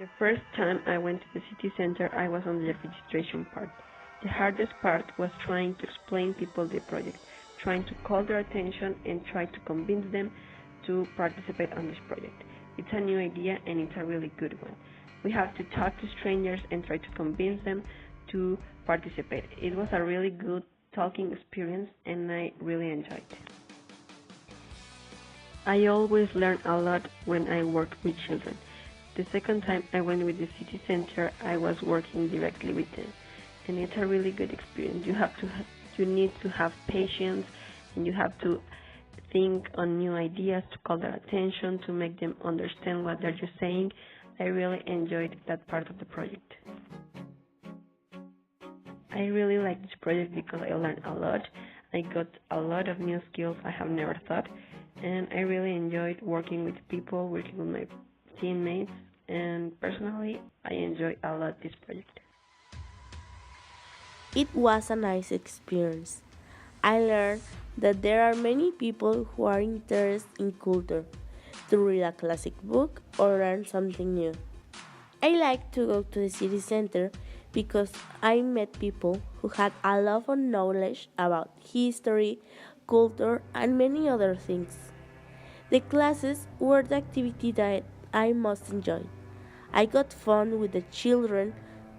The first time I went to the city center, I was on the registration part. The hardest part was trying to explain people the project, trying to call their attention and try to convince them to participate on this project. It's a new idea and it's a really good one. We have to talk to strangers and try to convince them to participate. It was a really good talking experience and I really enjoyed it. I always learn a lot when I work with children. The second time I went with the city center, I was working directly with them, and it's a really good experience. You need to have patience, and you have to think on new ideas to call their attention, to make them understand what they're just saying. I really enjoyed that part of the project. I really like this project because I learned a lot. I got a lot of new skills I have never thought, and I really enjoyed working with people, working with my teammates, and personally, I enjoy a lot this project. It was a nice experience. I learned that there are many people who are interested in culture to read a classic book or learn something new. I like to go to the city center because I met people who had a lot of knowledge about history, culture, and many other things. The classes were the activity that I most enjoyed. I got fun with the children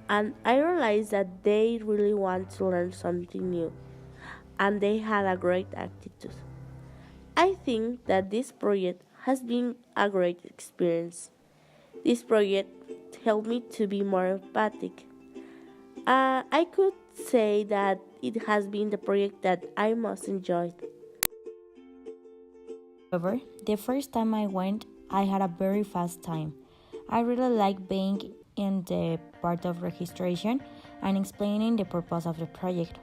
and I realized that they really want to learn something new and they had a great attitude. I think that this project has been a great experience. This project helped me to be more empathic. I could say that it has been the project that I most enjoyed. However, the first time I went, I had a very fast time. I really like being in the part of registration and explaining the purpose of the project.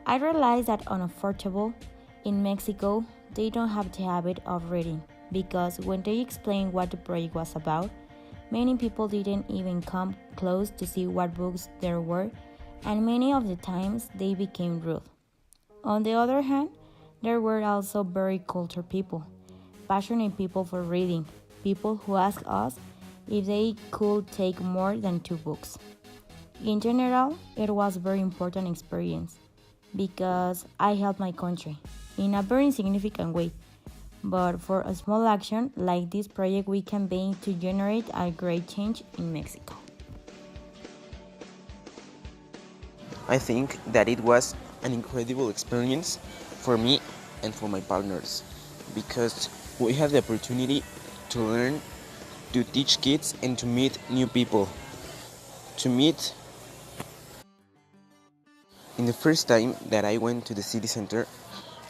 I realized that unfortunately, in Mexico, they don't have the habit of reading because when they explained what the project was about, many people didn't even come close to see what books there were, and many of the times they became rude. On the other hand, there were also very cultured people, passionate people for reading, people who asked us if they could take more than 2 books. In general, it was a very important experience because I helped my country in a very significant way. But for a small action like this project, we can be to generate a great change in Mexico. I think that it was an incredible experience for me and for my partners because we had the opportunity to learn, to teach kids, and to meet new people. To meet in the first time that I went to the city center,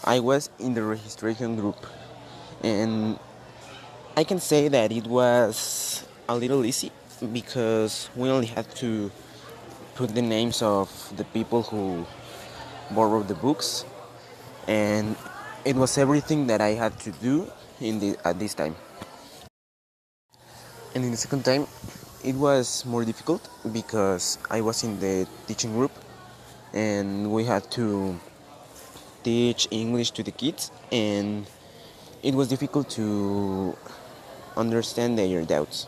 I was in the registration group, and I can say that it was a little easy because we only had to put the names of the people who borrowed the books, and it was everything that I had to do at this time. And in the second time, it was more difficult because I was in the teaching group and we had to teach English to the kids, and it was difficult to understand their doubts.